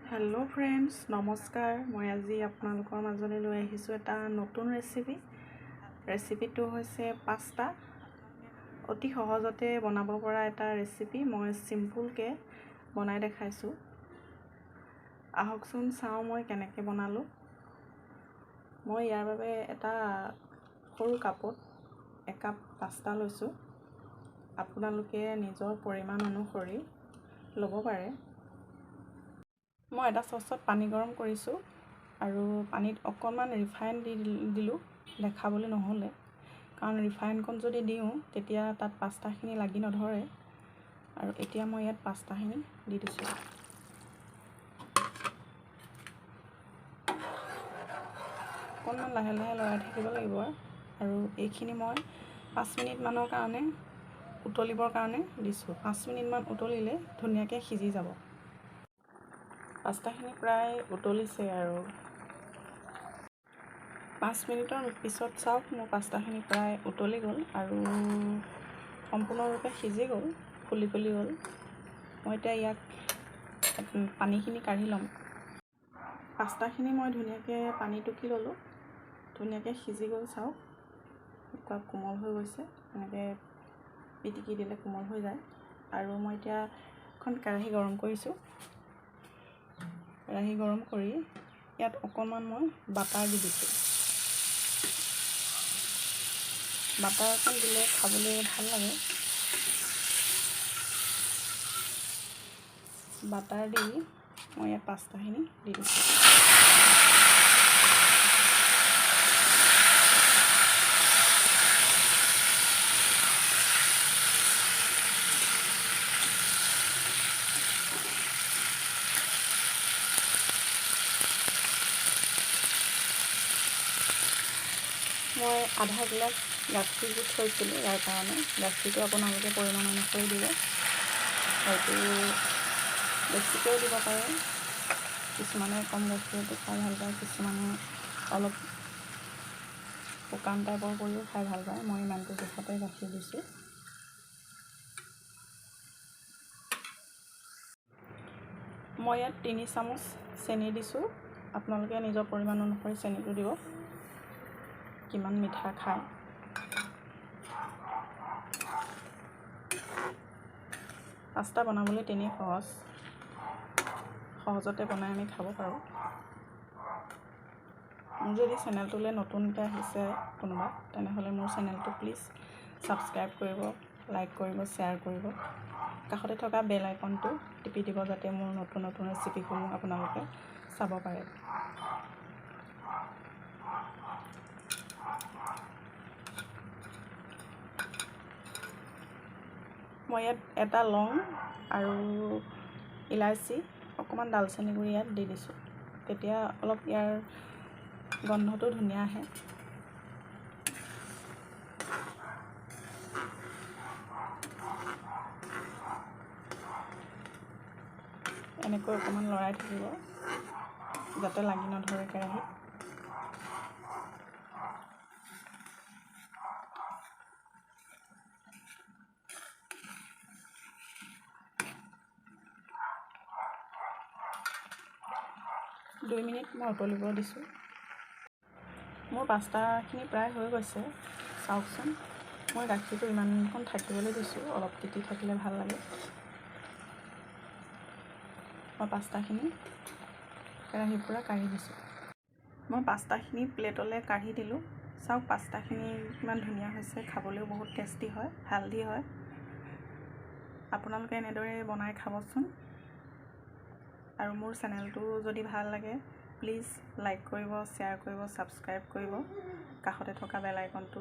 Hello friends, नमस्कार। मैं आज आपनलोকৰ মাজলৈ লৈ আহিছোঁ এটা নতুন ৰেচিপিটো হৈছে পাস্তা। অতি সহজতে বনাব পৰা এটা ৰেচিপি মই সিম্পলকে বনাই দেখাইছোঁ। আহকচোন চাওঁ মই কেনেকৈ বনালোঁ। মই ইয়াৰ বাবে এটা সৰু কাপত একাপ পাস্তা লৈছোঁ। আপোনালোকে নিজৰ পৰিমাণ অনুসৰি ল'ব পাৰে। মই এটা চচত পানী গৰম কৰিছোঁ আৰু পানীত অকণমান ৰিফাইন দিলোঁ দেখাবলৈ নহ'লে, কাৰণ ৰিফাইনকণ যদি দিওঁ তেতিয়া তাত পাস্তাখিনি লাগি নধৰে। আৰু এতিয়া মই ইয়াত পাস্তাখিনি দি দিছোঁ। অকণমান লাহে লাহে লৰাই থাকিব লাগিব আৰু এইখিনি মই 5 মিনিটমানৰ কাৰণে উতলিবৰ কাৰণে দিছোঁ। 5 মিনিটমান উতলিলে ধুনীয়াকৈ সিজি যাব। পাস্তাখিনি প্ৰায় উতলিছে আৰু 5 মিনিটৰ পিছত চাওক, মোৰ পাস্তাখিনি প্ৰায় উতলি গ'ল আৰু সম্পূৰ্ণৰূপে সিজি গ'ল, ফুলি গ'ল। মই এতিয়া ইয়াক পানীখিনি কাঢ়ি ল'ম। পাস্তাখিনি মই ধুনীয়াকৈ পানী টুকি ল'লোঁ, ধুনীয়াকৈ সিজি গ'ল। চাওক এনেকুৱা কোমল হৈ গৈছে, এনেকৈ পিটিকি দিলে কোমল হৈ যায়। আৰু মই এতিয়া এখন কেৰাহী গৰম কৰিছোঁ। কেৰাহী গৰম কৰি ইয়াত অকণমান মই বাটাৰ দি দিছোঁ। বাটাৰ অকণ দিলে খাবলৈ ভাল লাগে। বাটাৰ দি মই ইয়াত পাস্তাখিনি দি দিছোঁ। মই আধা গিলাচ গাখীৰ থৈছিলোঁ, ইয়াৰ কাৰণে গাখীৰটো আপোনালোকে পৰিমাণ অনুসৰি দিব। হয়তো বেছিকৈও দিব পাৰে, কিছুমানে কম গাখীৰটো খাই ভাল পায়, কিছুমানে অলপ শুকান টাইপৰ কৰিও খাই ভাল পায়। মই ইমানটো জোখতে গাখীৰ দিছোঁ। মই ইয়াত 3 চামুচ চেনি দিছোঁ। আপোনালোকে নিজৰ পৰিমাণ অনুসৰি চেনিটো দিব, কিমান মিঠা খায়। পাস্তা বনাবলৈ তেনেই সহজতে বনাই আমি খাব পাৰোঁ। মোৰ যদি চেনেলটোলৈ নতুনকৈ আহিছে কোনোবা, তেনেহ'লে মোৰ চেনেলটো প্লিজ ছাবস্ক্ৰাইব কৰিব, লাইক কৰিব, শ্বেয়াৰ কৰিব। কাষতে থকা বেল আইকনটো টিপি দিব, যাতে মোৰ নতুন নতুন ৰেচিপিসমূহ আপোনালোকে চাব পাৰে। মই ইয়াত এটা লং আৰু ইলাচি, অকণমান ডালচেনি গুড়ি ইয়াত দি দিছোঁ। তেতিয়া অলপ ইয়াৰ গন্ধটো ধুনীয়া আহে। এনেকৈ অকণমান লৰাই থাকিব যাতে লাগি নধৰে কেৰাহীত। দুই মিনিট মই উতলিব দিছোঁ। মোৰ পাস্তাখিনি প্ৰায় হৈ গৈছে, চাওকচোন। মই গাখীৰটো ইমানকণ থাকিবলৈ দিছোঁ, অলপ তিতি থাকিলে ভাল লাগে। মই পাস্তাখিনি কেৰাহীৰ পৰা কাঢ়ি দিছোঁ। মই পাস্তাখিনি প্লেটলৈ কাঢ়ি দিলোঁ। চাওক পাস্তাখিনি কিমান ধুনীয়া হৈছে, খাবলৈও বহুত টেষ্টি হয়, হেল্ডি হয়। আপোনালোকে এনেদৰে বনাই খাবচোন। আৰু মোৰ চেনেলটো যদি ভাল লাগে প্লিজ লাইক কৰিব, শ্বেয়াৰ কৰিব, ছাবস্ক্ৰাইব কৰিব। কাষতে থকা বেল আইকনটো